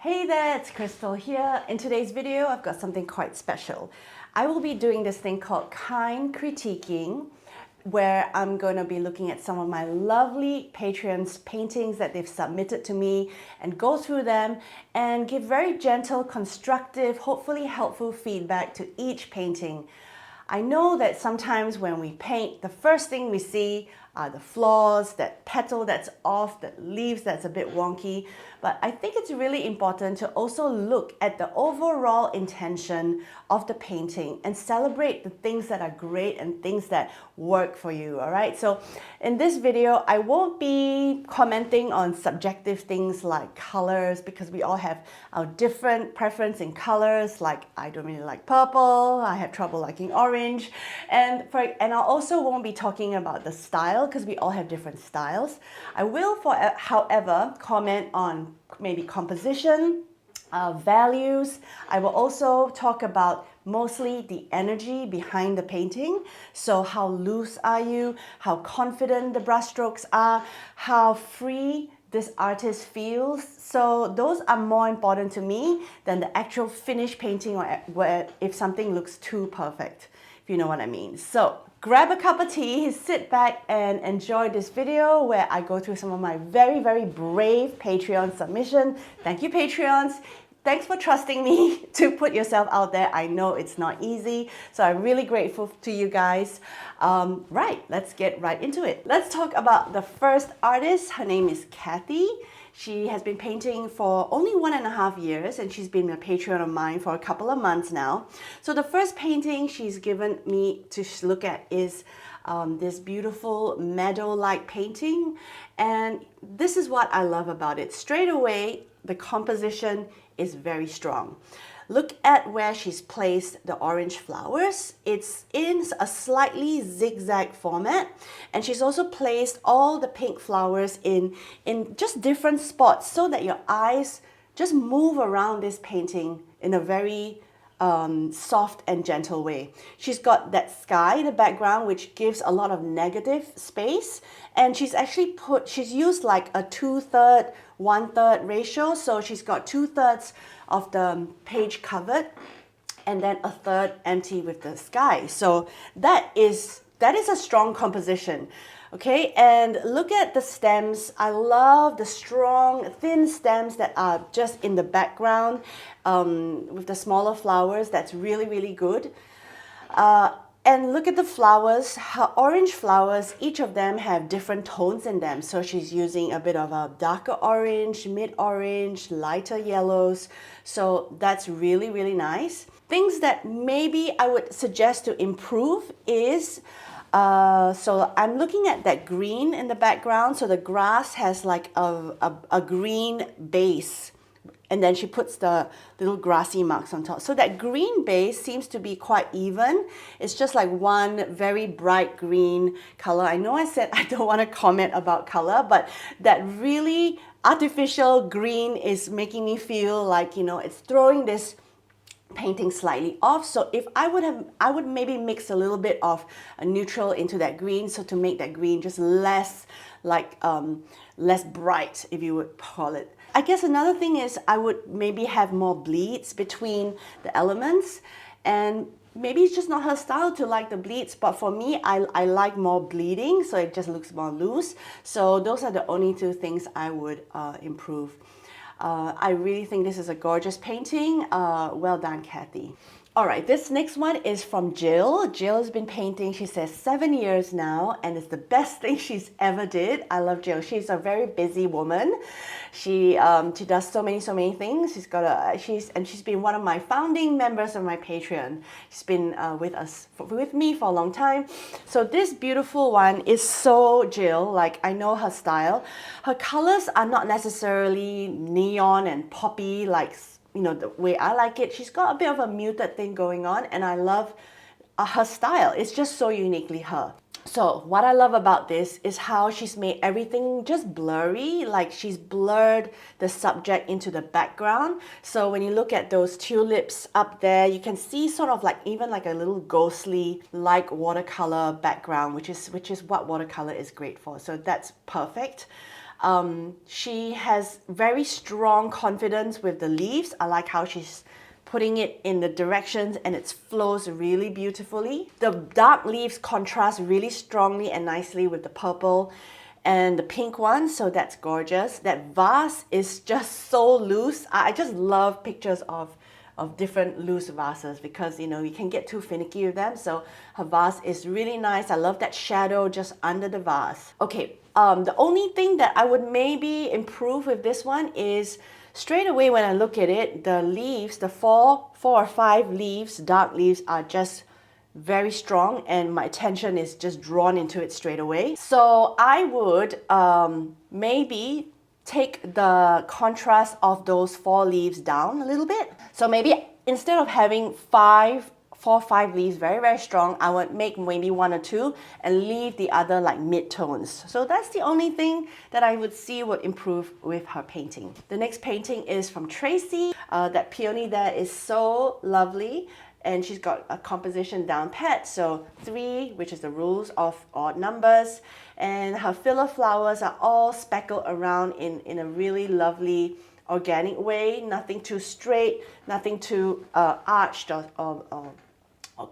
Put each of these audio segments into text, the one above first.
Hey there, it's Crystal here. In today's video, I've got something quite special. I will be doing this thing called kind critiquing, where I'm going to be looking at some of my lovely Patreons' paintings that they've submitted to me and go through them and give very gentle, constructive, hopefully helpful feedback to each painting. I know that sometimes when we paint, the first thing we see are the flaws, that petal that's off, that leaves that's a bit wonky. But I think it's really important to also look at the overall intention of the painting and celebrate the things that are great and things that work for you, all right? So in this video, I won't be commenting on subjective things like colors because we all have our different preference in colors. Like I don't really like purple, I have trouble liking orange. And I also won't be talking about the style because we all have different styles. I will, however, comment on maybe composition, values. I will also talk about mostly the energy behind the painting. So how loose are you? How confident the brushstrokes are? How free this artist feels? So those are more important to me than the actual finished painting or if something looks too perfect, if you know what I mean. So grab a cup of tea, sit back and enjoy this video where I go through some of my very, very brave Patreon submission. Thank you, Patreons. Thanks for trusting me to put yourself out there. I know it's not easy, so I'm really grateful to you guys. Right, let's get right into it. Let's talk about the first artist. Her name is Katy. She has been painting for only 1.5 years and she's been a Patreon of mine for a couple of months now. So the first painting she's given me to look at is this beautiful meadow-like painting. And this is what I love about it. Straight away, the composition is very strong. Look at where she's placed the orange flowers. It's in a slightly zigzag format, and she's also placed all the pink flowers in just different spots so that your eyes just move around this painting in a very soft and gentle way. She's got that sky in the background, which gives a lot of negative space, and she's used like a 2/3, 1/3 ratio. So she's got 2/3 of the page covered and then 1/3 empty with the sky. So that is a strong composition. Okay, and look at the stems. I love the strong, thin stems that are just in the background with the smaller flowers. That's really, really good. And look at the flowers, her orange flowers, each of them have different tones in them. So she's using a bit of a darker orange, mid-orange, lighter yellows. So that's really, really nice. Things that maybe I would suggest to improve is, so I'm looking at that green in the background. So the grass has like a green base. And then she puts the little grassy marks on top. So that green base seems to be quite even. It's just like one very bright green color. I know I said I don't want to comment about color, but that really artificial green is making me feel like, you know, it's throwing this painting slightly off. So if I would maybe mix a little bit of a neutral into that green, so to make that green just less like less bright, if you would call it. I guess another thing is I would maybe have more bleeds between the elements, and maybe it's just not her style to like the bleeds, but for me, I like more bleeding, so it just looks more loose. So those are the only two things I would improve. I really think this is a gorgeous painting. Well done, Katy. All right, this next one is from Jill. Jill has been painting, she says, 7 years now, and it's the best thing she's ever did. I love Jill. She's a very busy woman. She does so many things. She's been one of my founding members of my Patreon. She's been with me for a long time. So this beautiful one is so Jill. Like, I know her style. Her colors are not necessarily neon and poppy like, you know, the way I like it. She's got a bit of a muted thing going on, and I love her style. It's just so uniquely her. So what I love about this is how she's made everything just blurry, like she's blurred the subject into the background. So when you look at those tulips up there, you can see sort of like even like a little ghostly like watercolor background, which is what watercolor is great for. So that's perfect. She has very strong confidence with the leaves. I like how she's putting it in the directions and it flows really beautifully. The dark leaves contrast really strongly and nicely with the purple and the pink one, so that's gorgeous. That vase is just so loose. I just love pictures of different loose vases because, you know, you can get too finicky with them. So her vase is really nice. I love that shadow just under the vase. Okay, the only thing that I would maybe improve with this one is straight away when I look at it, the leaves, the four or five leaves, dark leaves, are just very strong and my attention is just drawn into it straight away. So I would maybe take the contrast of those four leaves down a little bit. So maybe instead of having four or five leaves very, very strong, I would make maybe one or two and leave the other like mid-tones. So that's the only thing that I would see would improve with her painting. The next painting is from Tracye. That peony there is so lovely. And she's got a composition down pat, so 3, which is the rules of odd numbers. And her filler flowers are all speckled around in a really lovely organic way. Nothing too straight, nothing too arched or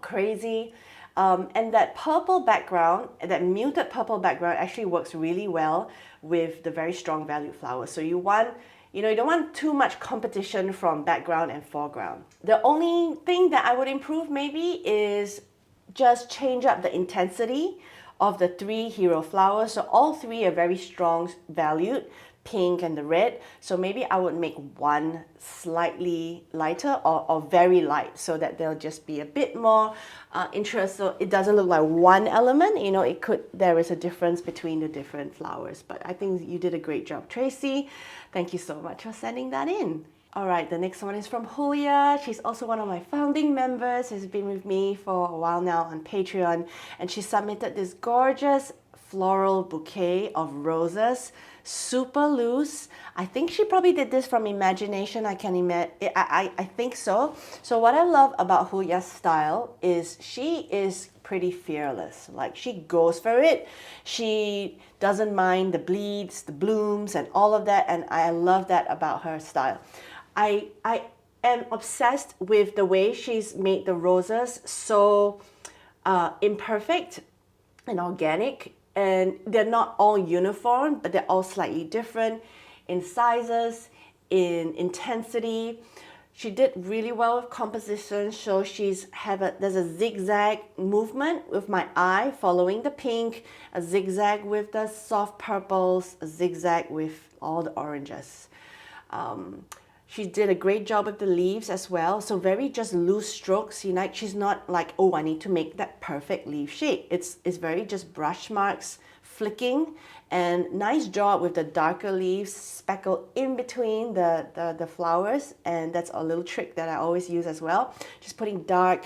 crazy. And that purple background, that muted purple background actually works really well with the very strong valued flowers. So you don't want too much competition from background and foreground. The only thing that I would improve maybe is just change up the intensity of the 3 hero flowers. So all 3 are very strong valued, pink and the red. So maybe I would make one slightly lighter or very light so that there'll just be a bit more interest. So it doesn't look like one element, you know, there is a difference between the different flowers. But I think you did a great job, Tracye. Thank you so much for sending that in. All right, the next one is from Hulya. She's also one of my founding members, has been with me for a while now on Patreon, and she submitted this gorgeous floral bouquet of roses, super loose. I think she probably did this from imagination. I think so. So what I love about Hulya's style is she is pretty fearless. Like, she goes for it. She doesn't mind the bleeds, the blooms, and all of that, and I love that about her style. I am obsessed with the way she's made the roses so imperfect and organic, and they're not all uniform, but they're all slightly different in sizes, in intensity. She did really well with composition, so there's a zigzag movement with my eye following the pink, a zigzag with the soft purples, a zigzag with all the oranges. She did a great job with the leaves as well. So very just loose strokes. You know, she's not like, oh, I need to make that perfect leaf shape. It's very just brush marks, flicking, and nice job with the darker leaves speckled in between the flowers. And that's a little trick that I always use as well. Just putting dark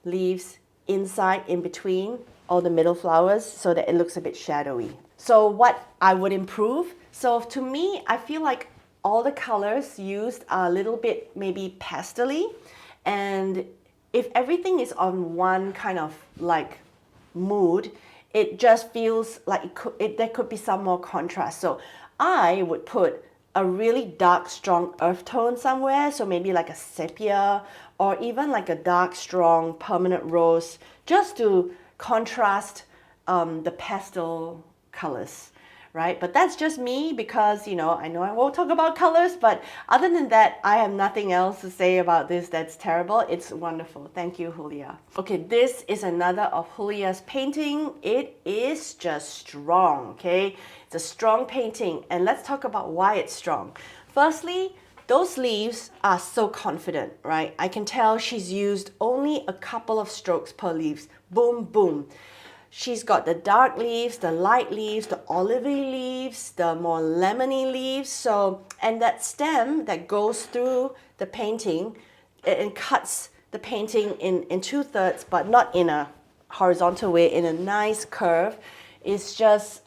leaves inside, in between all the middle flowers so that it looks a bit shadowy. So what I would improve. So to me, I feel like all the colors used are a little bit maybe pastel-y, and if everything is on one kind of like mood, it just feels like there could be some more contrast. So I would put a really dark, strong earth tone somewhere, so maybe like a sepia or even like a dark, strong permanent rose, just to contrast the pastel colors. Right? But that's just me because, you know I won't talk about colors, but other than that, I have nothing else to say about this that's terrible. It's wonderful. Thank you, Hulya. Okay, this is another of Hulya's painting. It is just strong, okay? It's a strong painting, and let's talk about why it's strong. Firstly, those leaves are so confident, right? I can tell she's used only a couple of strokes per leaves. Boom, boom. She's got the dark leaves, the light leaves, the olivey leaves, the more lemony leaves. So, and that stem that goes through the painting and cuts the painting in 2/3, but not in a horizontal way, in a nice curve, is just,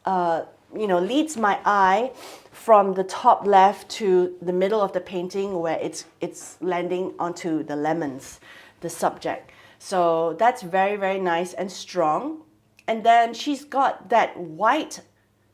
leads my eye from the top left to the middle of the painting where it's landing onto the lemons, the subject. So that's very, very nice and strong. And then she's got that white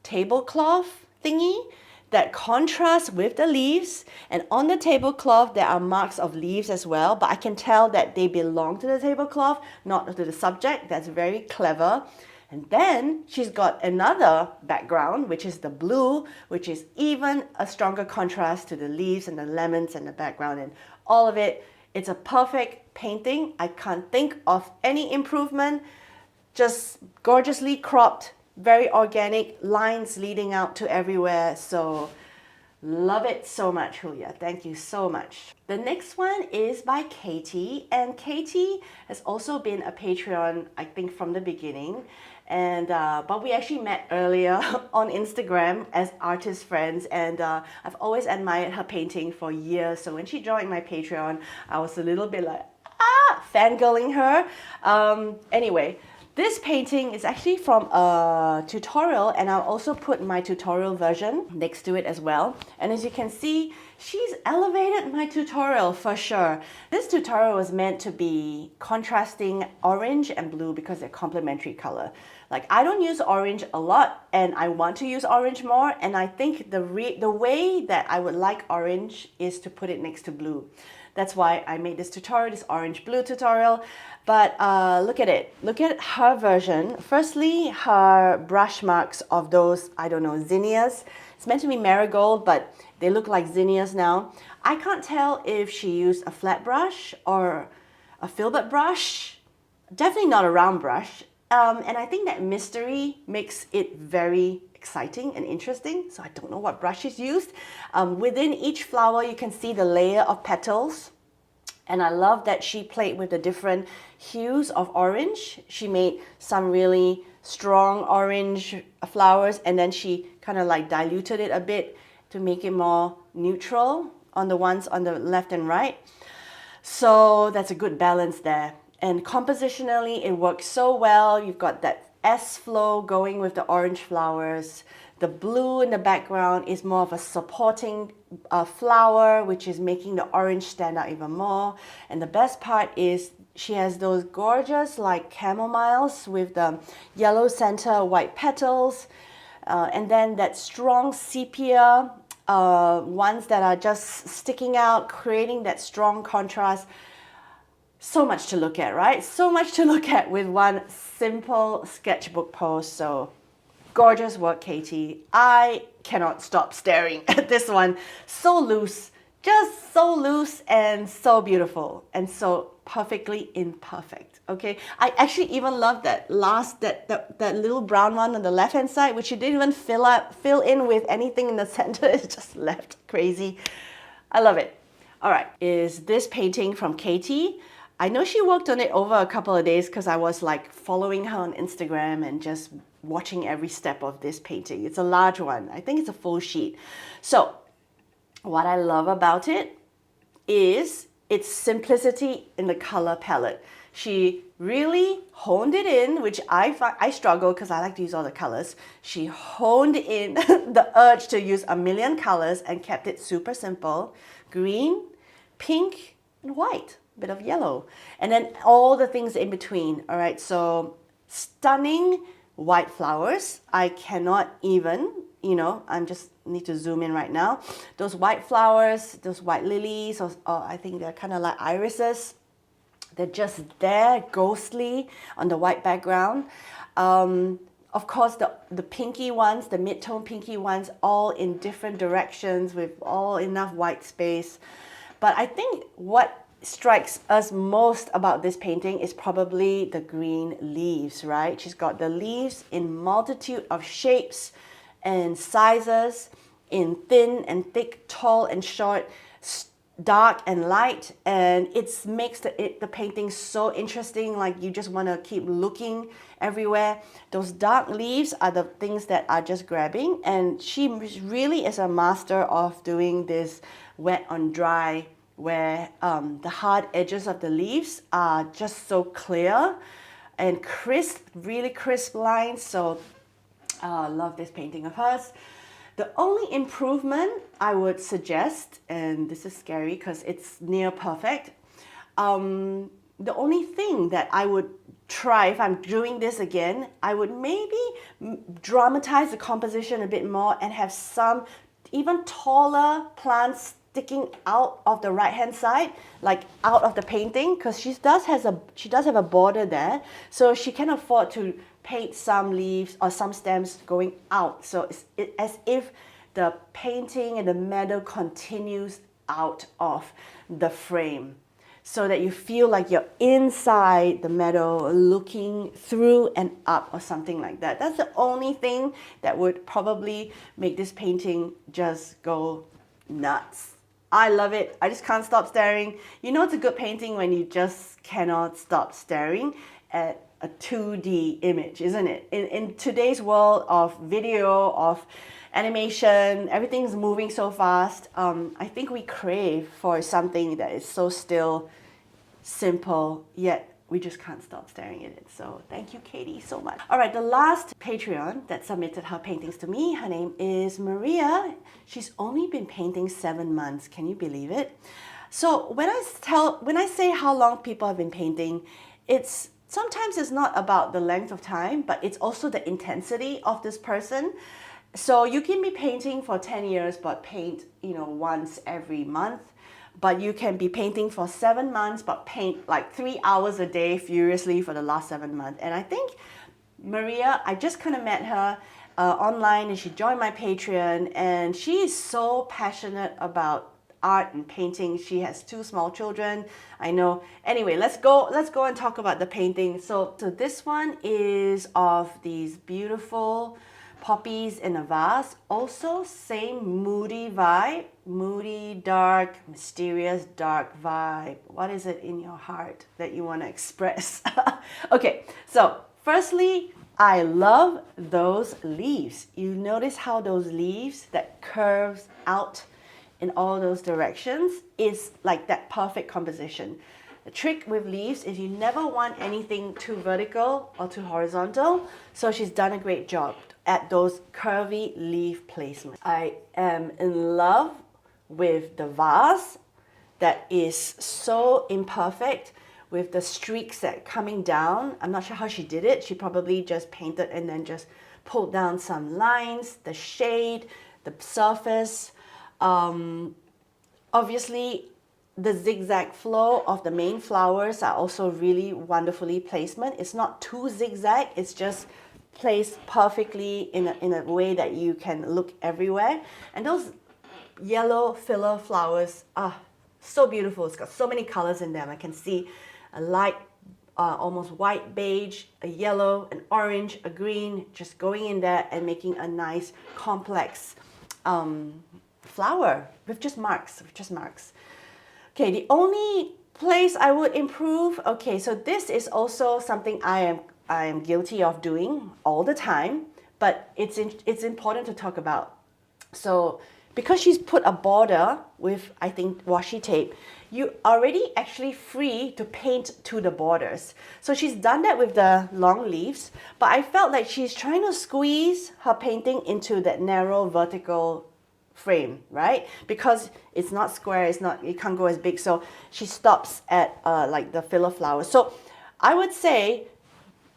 tablecloth thingy that contrast with the leaves, and on the tablecloth there are marks of leaves as well, but I can tell that they belong to the tablecloth, not to the subject. That's very clever. And then she's got another background, which is the blue, which is even a stronger contrast to the leaves and the lemons and the background and all of it. It's a perfect painting. I can't think of any improvement. Just gorgeously cropped, very organic, lines leading out to everywhere. So love it so much, Hulya. Thank you so much. The next one is by Katy, and Katy has also been a Patreon, I think, from the beginning. And but we actually met earlier on Instagram as artist friends, and I've always admired her painting for years. So when she joined my Patreon, I was a little bit like, fangirling her. Anyway, this painting is actually from a tutorial, and I'll also put my tutorial version next to it as well. And as you can see, she's elevated my tutorial for sure. This tutorial was meant to be contrasting orange and blue because they're complementary color. Like, I don't use orange a lot, and I want to use orange more, and I think the way that I would like orange is to put it next to blue. That's why I made this tutorial, this orange-blue tutorial. But look at it. Look at her version. Firstly, her brush marks of those, I don't know, zinnias. It's meant to be marigold, but they look like zinnias now. I can't tell if she used a flat brush or a filbert brush. Definitely not a round brush. And I think that mystery makes it very exciting and interesting. So I don't know what brush she's used. Within each flower, you can see the layer of petals. And I love that she played with the different hues of orange. She made some really strong orange flowers, and then she kind of like diluted it a bit to make it more neutral on the ones on the left and right. So that's a good balance there. And compositionally, it works so well. You've got that S flow going with the orange flowers. The blue in the background is more of a supporting flower, which is making the orange stand out even more. And the best part is she has those gorgeous like chamomiles with the yellow center, white petals. And then that strong sepia ones that are just sticking out, creating that strong contrast. So much to look at, right? So much to look at with one simple sketchbook post. So gorgeous work, Katy. I cannot stop staring at this one. So loose, just so loose and so beautiful and so perfectly imperfect. Okay, I actually even love that last that little brown one on the left hand side, which you didn't even fill in with anything in the center. It's just left crazy. I love it. All right, is this painting from Katy? I know she worked on it over a couple of days because I was like following her on Instagram and just watching every step of this painting. It's a large one. I think it's a full sheet. So what I love about it is its simplicity in the color palette. She really honed it in, which I struggle because I like to use all the colors. She honed in the urge to use a million colors and kept it super simple. Green, pink, and white. Bit of yellow, and then all the things in between. All right, so stunning white flowers. I cannot even, I'm just need to zoom in right now. Those white flowers, those white lilies, or I think they're kind of like irises. They're just there, ghostly on the white background. Of course, the pinky ones, the mid-tone pinky ones, all in different directions with all enough white space. But I think what strikes us most about this painting is probably the green leaves, right? She's got the leaves in multitude of shapes and sizes, in thin and thick, tall and short, dark and light, and it makes the painting so interesting. Like, you just want to keep looking everywhere. Those dark leaves are the things that are just grabbing, and she really is a master of doing this wet on dry, where the hard edges of the leaves are just so clear and crisp, really crisp lines. So I love this painting of hers. The only improvement I would suggest, and this is scary because it's near perfect, the only thing that I would try if I'm doing this again, I would maybe dramatize the composition a bit more and have some even taller plants sticking out of the right hand side, like out of the painting, because she does have a border there, so she can afford to paint some leaves or some stems going out. So it's as if the painting and the meadow continues out of the frame, so that you feel like you're inside the meadow looking through and up or something like that. That's the only thing that would probably make this painting just go nuts. I love it. I just can't stop staring. You know it's a good painting when you just cannot stop staring at a 2D image, isn't it? In today's world of video, of animation, everything's moving so fast. I think we crave for something that is so still, simple, yet we just can't stop staring at it. So thank you, Katy, so much. All right, the last Patreon that submitted her paintings to me, her name is Maria. She's only been painting 7 months. Can you believe it? So when I say how long people have been painting, sometimes it's not about the length of time, but it's also the intensity of this person. So you can be painting for 10 years, but paint, once every month. But you can be painting for 7 months, but paint like 3 hours a day furiously for the last 7 months. And I think Maria, I just kind of met her online, and she joined my Patreon, and she is so passionate about art and painting. She has 2 small children. I know. Anyway, let's go and talk about the painting. So this one is of these beautiful poppies in a vase. Also, same moody vibe, moody, dark, mysterious, dark vibe. What is it in your heart that you want to express? Okay, so firstly, I love those leaves. You notice how those leaves that curves out in all those directions is like that perfect composition. The trick with leaves is you never want anything too vertical or too horizontal. So she's done a great job at those curvy leaf placements. I am in love with the vase that is so imperfect, with the streaks that coming down. I'm not sure how she did it. She probably just painted and then just pulled down some lines, the shade, the surface. Obviously, the zigzag flow of the main flowers are also really wonderfully placement. It's not too zigzag, it's just placed perfectly in a way that you can look everywhere. And those yellow filler flowers are so beautiful. It's got so many colors in them. I can see a light, almost white beige, a yellow, an orange, a green, just going in there and making a nice complex flower with just marks, Okay, the only place I would improve, okay, so this is also something I am guilty of doing all the time, but it's important to talk about. So because she's put a border with, I think, washi tape, you already actually free to paint to the borders. So she's done that with the long leaves, but I felt like she's trying to squeeze her painting into that narrow vertical frame, right? Because it's not square, it can't go as big. So she stops at like the filler flowers. So I would say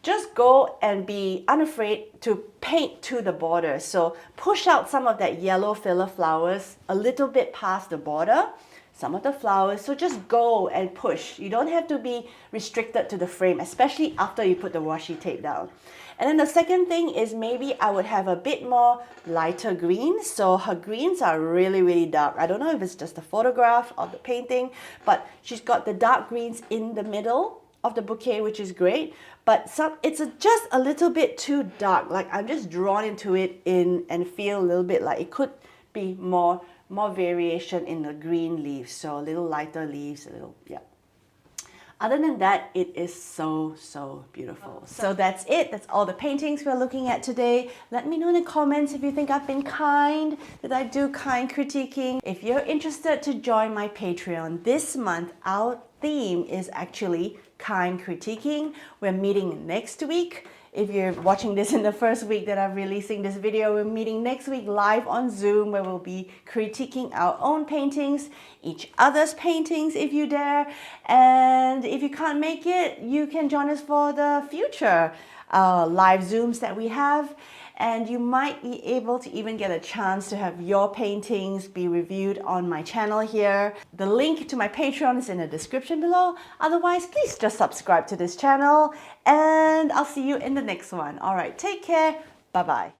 just go and be unafraid to paint to the border. So push out some of that yellow filler flowers a little bit past the border, some of the flowers. So just go and push. You don't have to be restricted to the frame, especially after you put the washi tape down. And then the second thing is maybe I would have a bit more lighter greens. So her greens are really, really dark. I don't know if it's just the photograph or the painting, but she's got the dark greens in the middle of the bouquet, which is great. But it's just a little bit too dark. Like I'm just drawn into it and feel a little bit like it could be more variation in the green leaves. So a little lighter leaves, yeah. Other than that, it is so, so beautiful. So that's it. That's all the paintings we're looking at today. Let me know in the comments if you think I've been kind. Did I do kind critiquing? If you're interested to join my Patreon this month, our theme is actually kind critiquing. We're meeting next week. If you're watching this in the first week that I'm releasing this video, we're meeting next week live on Zoom, where we'll be critiquing our own paintings, each other's paintings if you dare. And if you can't make it, you can join us for the future live Zooms that we have. and you might be able to even get a chance to have your paintings be reviewed on my channel here. The link to my Patreon is in the description below. Otherwise, please just subscribe to this channel, and I'll see you in the next one. All right, take care. Bye-bye.